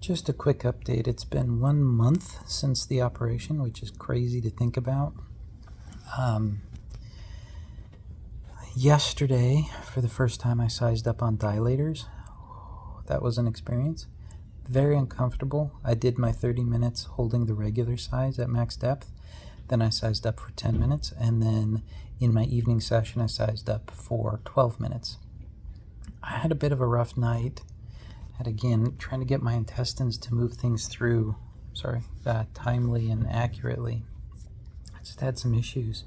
Just a quick update. It's been 1 month since the operation, which is crazy to think about. Yesterday, for the first time, I sized up on dilators. That was an experience. Very uncomfortable. I did my 30 minutes holding the regular size at max depth. Then I sized up for 10 minutes. And then in my evening session, I sized up for 12 minutes. I had a bit of a rough night. And again, trying to get my intestines to move things through, timely and accurately. I just had some issues.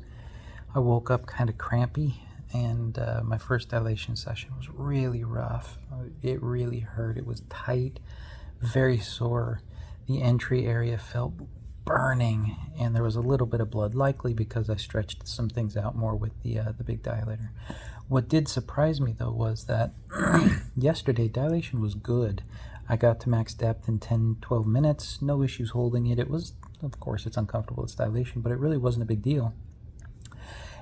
I woke up kind of crampy, and my first dilation session was really rough. It really hurt. It was tight, very sore. The entry area felt burning, and there was a little bit of blood, likely because I stretched some things out more with the big dilator. What did surprise me, though, was that yesterday dilation was good. I got to max depth in 10-12 minutes, no issues holding it. It was, of course, it's uncomfortable, it's dilation, but it really wasn't a big deal.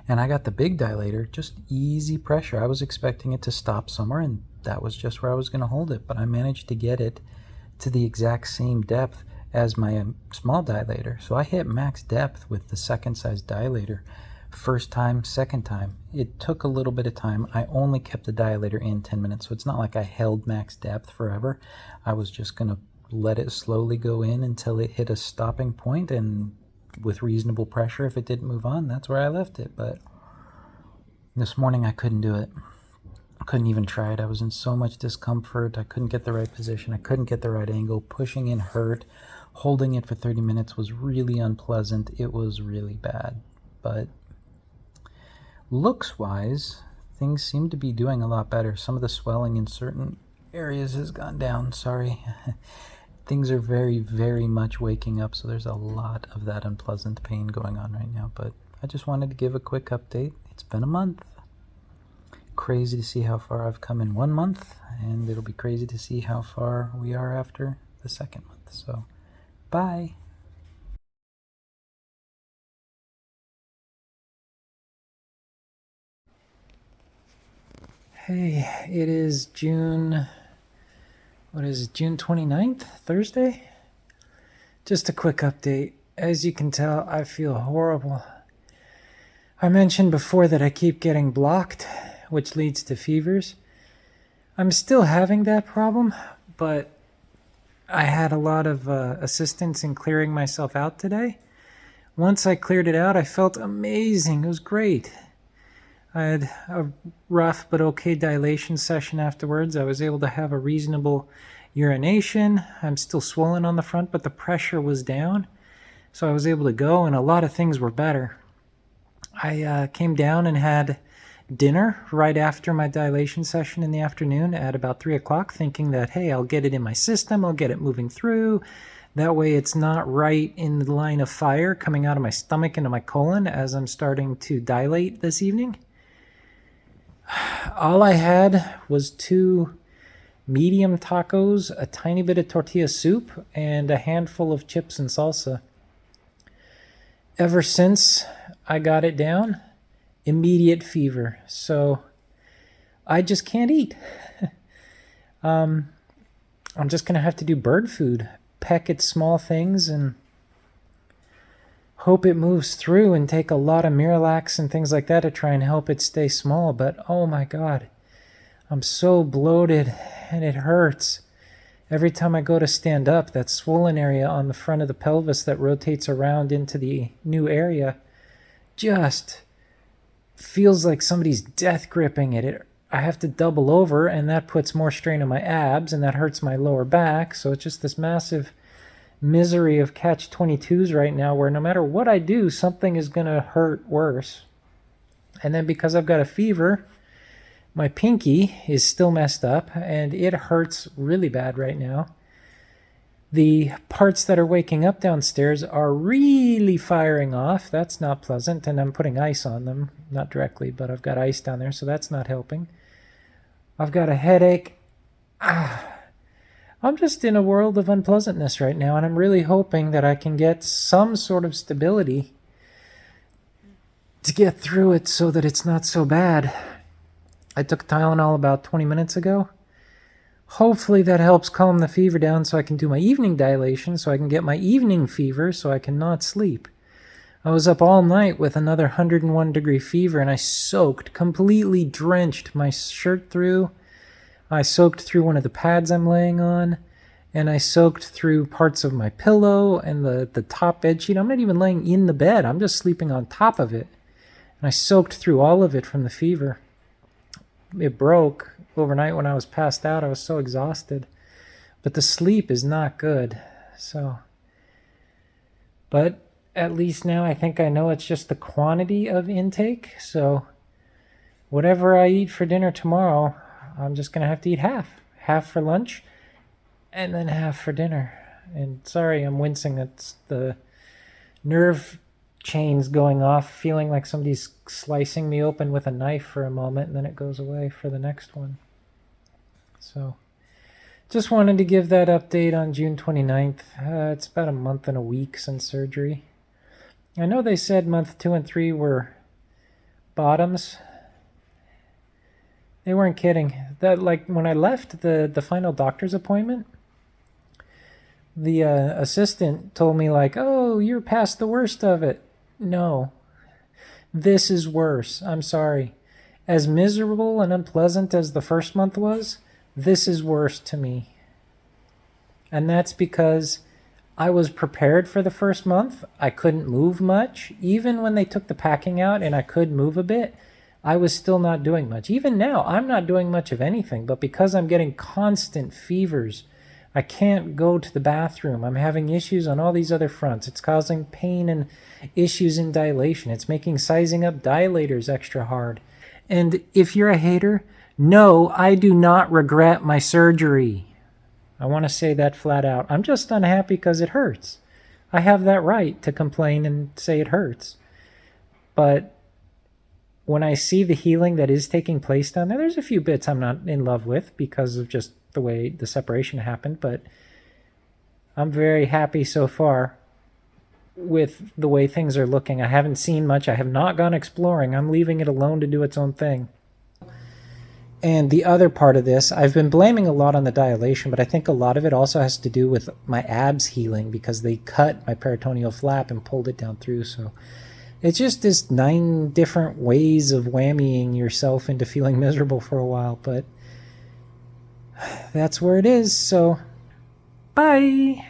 And I got the big dilator, just easy pressure. I was expecting it to stop somewhere, and that was just where I was going to hold it, but I managed to get it to the exact same depth as my small dilator. So I hit max depth with the second size dilator. First time, second time. It took a little bit of time. I only kept the dilator in 10 minutes, so it's not like I held max depth forever. I was just going to let it slowly go in until it hit a stopping point, and with reasonable pressure, if it didn't move on, that's where I left it. But this morning I couldn't do it. I couldn't even try it. I was in so much discomfort. I couldn't get the right position. I couldn't get the right angle. Pushing in hurt. Holding it for 30 minutes was really unpleasant. It was really bad. But looks-wise, things seem to be doing a lot better. Some of the swelling in certain areas has gone down. Sorry. Things are very, very much waking up, so there's a lot of that unpleasant pain going on right now. But I just wanted to give a quick update. It's been a month. Crazy to see how far I've come in 1 month, and it'll be crazy to see how far we are after the second month. So, bye. Hey, it is June 29th, Thursday? Just a quick update. As you can tell, I feel horrible. I mentioned before that I keep getting blocked, which leads to fevers. I'm still having that problem, but I had a lot of assistance in clearing myself out today. Once I cleared it out, I felt amazing. It was great. I had a rough but okay dilation session afterwards. I was able to have a reasonable urination. I'm still swollen on the front, but the pressure was down. So I was able to go, and a lot of things were better. I came down and had dinner right after my dilation session in the afternoon at about 3 o'clock, thinking that, hey, I'll get it in my system. I'll get it moving through. That way it's not right in the line of fire coming out of my stomach into my colon as I'm starting to dilate this evening. All I had was 2 medium tacos, a tiny bit of tortilla soup, and a handful of chips and salsa. Ever since I got it down, immediate fever. So I just can't eat. I'm just going to have to do bird food, peck at small things and hope it moves through, and take a lot of Miralax and things like that to try and help it stay small. But oh my God, I'm so bloated and it hurts. Every time I go to stand up, that swollen area on the front of the pelvis that rotates around into the new area just feels like somebody's death gripping it. I have to double over, and that puts more strain on my abs, and that hurts my lower back. So it's just this massive misery of catch-22s right now, where no matter what I do, something is going to hurt worse. And then because I've got a fever, my pinky is still messed up, and it hurts really bad right now. The parts that are waking up downstairs are really firing off. That's not pleasant, and I'm putting ice on them. Not directly, but I've got ice down there, so that's not helping. I've got a headache. I'm just in a world of unpleasantness right now, and I'm really hoping that I can get some sort of stability to get through it so that it's not so bad. I took Tylenol about 20 minutes ago. Hopefully that helps calm the fever down so I can do my evening dilation, so I can get my evening fever so I can not sleep. I was up all night with another 101-degree fever, and I soaked, completely drenched my shirt through. I soaked through one of the pads I'm laying on, and I soaked through parts of my pillow and the top bed sheet. I'm not even laying in the bed. I'm just sleeping on top of it. And I soaked through all of it from the fever. It broke overnight when I was passed out. I was so exhausted. But the sleep is not good. But at least now I think I know it's just the quantity of intake. So whatever I eat for dinner tomorrow, I'm just going to have to eat half. Half for lunch and then half for dinner. And sorry, I'm wincing. It's the nerve chains going off, feeling like somebody's slicing me open with a knife for a moment, and then it goes away for the next one. So just wanted to give that update on June 29th. It's about a month and a week since surgery. I know they said month 2 and 3 were bottoms. They weren't kidding. That, like, when I left the final doctor's appointment, the assistant told me, like, oh, you're past the worst of it. No, this is worse. I'm sorry. As miserable and unpleasant as the first month was, this is worse to me. And that's because I was prepared for the first month. I couldn't move much. Even when they took the packing out and I could move a bit, I was still not doing much. Even now, I'm not doing much of anything, but because I'm getting constant fevers, I can't go to the bathroom. I'm having issues on all these other fronts. It's causing pain and issues in dilation. It's making sizing up dilators extra hard. And if you're a hater, no, I do not regret my surgery. I want to say that flat out. I'm just unhappy because it hurts. I have that right to complain and say it hurts. But when I see the healing that is taking place down there, there's a few bits I'm not in love with because of just the way the separation happened, but I'm very happy so far with the way things are looking. I haven't seen much. I have not gone exploring. I'm leaving it alone to do its own thing. And the other part of this, I've been blaming a lot on the dilation, but I think a lot of it also has to do with my abs healing because they cut my peritoneal flap and pulled it down through. So it's just this 9 different ways of whammying yourself into feeling miserable for a while, but that's where it is. So bye.